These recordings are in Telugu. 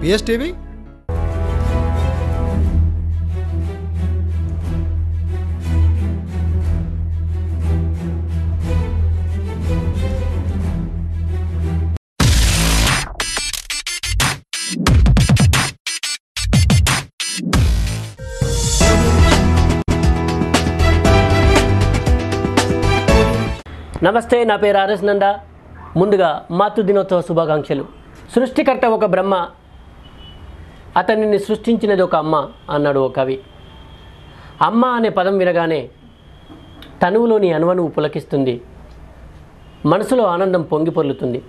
పిఎస్టీవీ. నమస్తే, నా పేరు ఆర్ఎస్ నందా. ముందుగా మాతృ దినోత్సవ శుభాకాంక్షలు. సృష్టికర్త ఒక బ్రహ్మ, అతనిని సృష్టించినది ఒక అమ్మ అన్నాడు ఓ కవి. అమ్మ అనే పదం వినగానే తనువులోని అణువణువు పులకిస్తుంది, మనసులో ఆనందం పొంగి పొర్లుతుంది.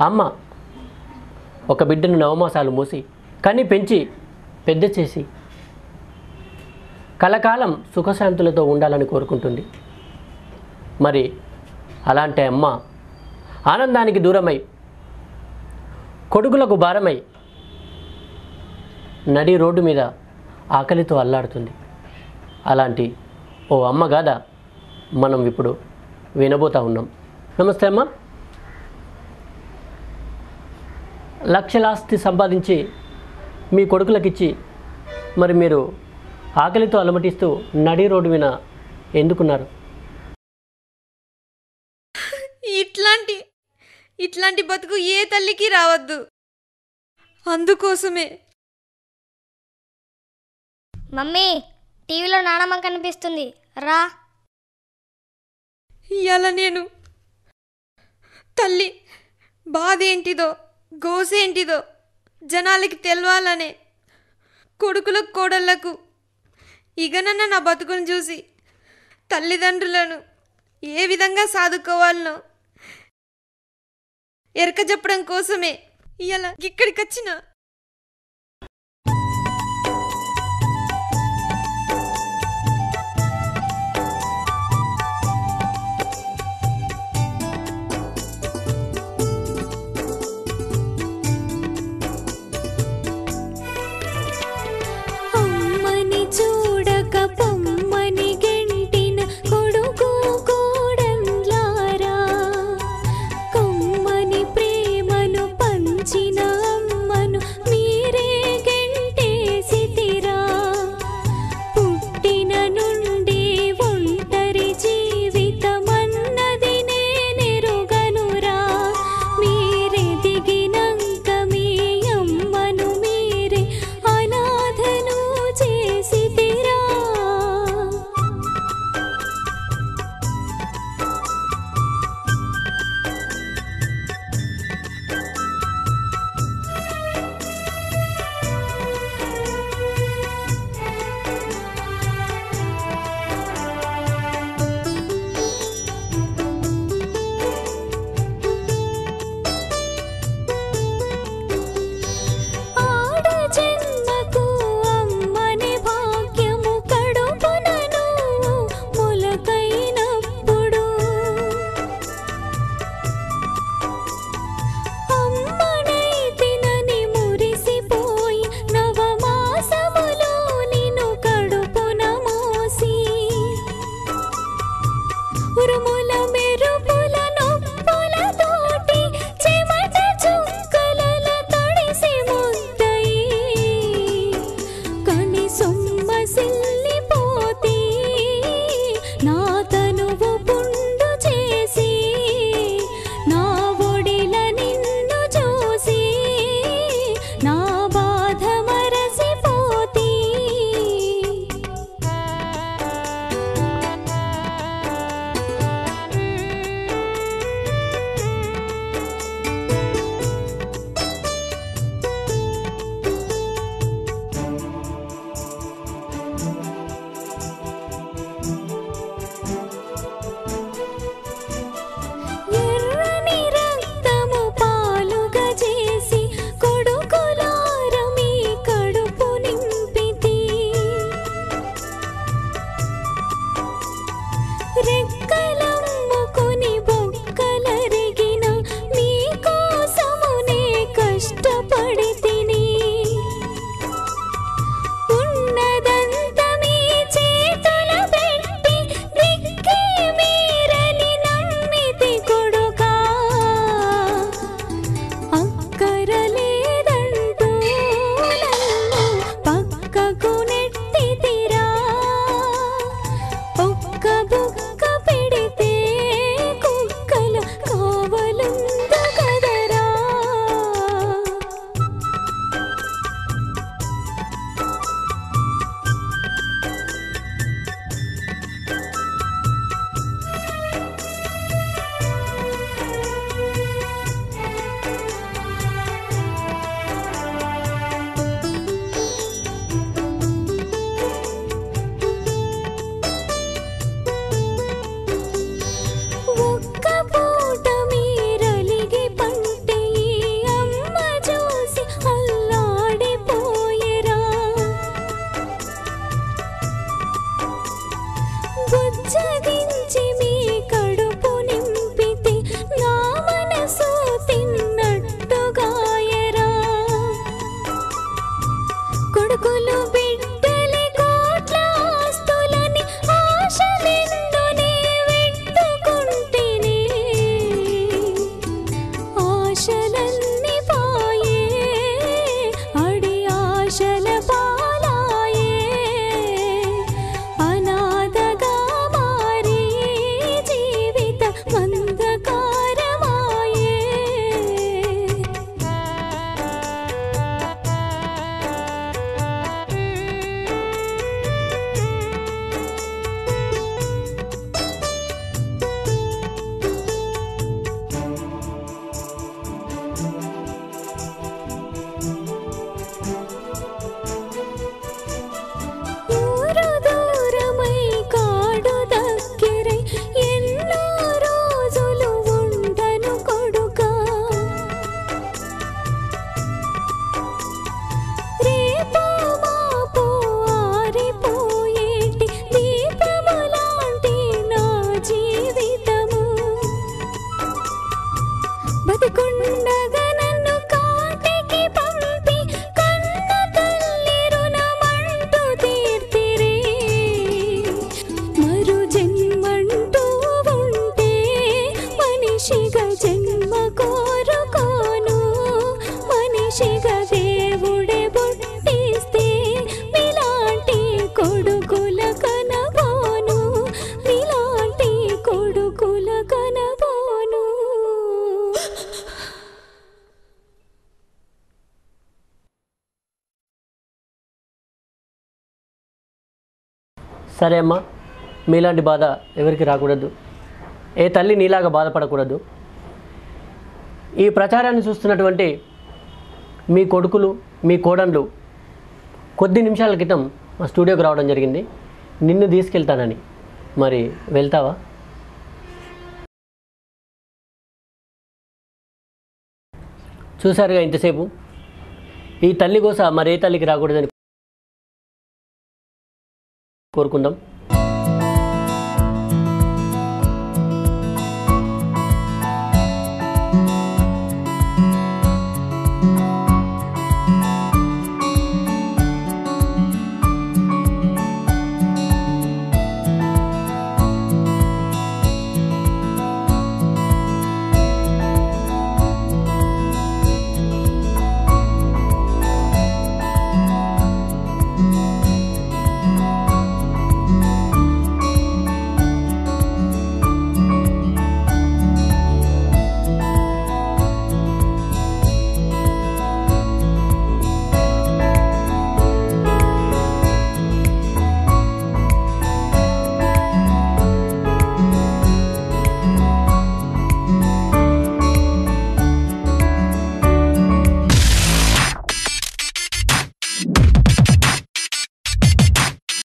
అమ్మ ఒక బిడ్డను నవమాసాలు మోసి కని పెంచి పెద్ద చేసి కలకాలం సుఖశాంతులతో ఉండాలని కోరుకుంటుంది. మరి అలాంటి అమ్మ ఆనందానికి దూరమై కొడుకులకు భారమై నడి రోడ్డు మీద ఆకలితో అల్లాడుతుంది. అలాంటి ఓ అమ్మ గాథ మనం ఇప్పుడు వినబోతా ఉన్నాం. నమస్తే అమ్మ. లక్షలాస్తి సంపాదించి మీ కొడుకులకిచ్చి మరి మీరు ఆకలితో అలమటిస్తూ నడి రోడ్డు మీద ఎందుకున్నారు? ఇట్లాంటి బతుకు ఏ తల్లికి రావద్దు. అందుకోసమే. మమ్మీ, టీవీలో నానమ్మ కనిపిస్తుంది, రా. ఇవాళ నేను తల్లి బాధ ఏంటిదో గోసేంటిదో జనాలకి తెలవాలనే కొడుకులకు కోడళ్లకు ఇగనన్న నా బతుకును చూసి తల్లిదండ్రులను ఏ విధంగా సాదుకోవాలనో ఎరక చెప్పడం కోసమే ఇవాళ ఇక్కడికి వచ్చిన. కమ్మని ప్రేమను పంచిన అమ్మను సరే అమ్మా, మీలాంటి బాధ ఎవరికి రాకూడదు, ఏ తల్లి నీలాగా బాధపడకూడదు. ఈ ప్రచారాన్ని చూస్తున్నటువంటి మీ కొడుకులు, మీ కోడళ్ళు కొద్ది నిమిషాల క్రితం మా స్టూడియోకి రావడం జరిగింది నిన్ను తీసుకెళ్తానని. మరి వెళ్తావా? చూసారుగా ఇంతసేపు, ఈ తల్లి కోసం మరే తల్లికి రాకూడదని కోరుకుందాం.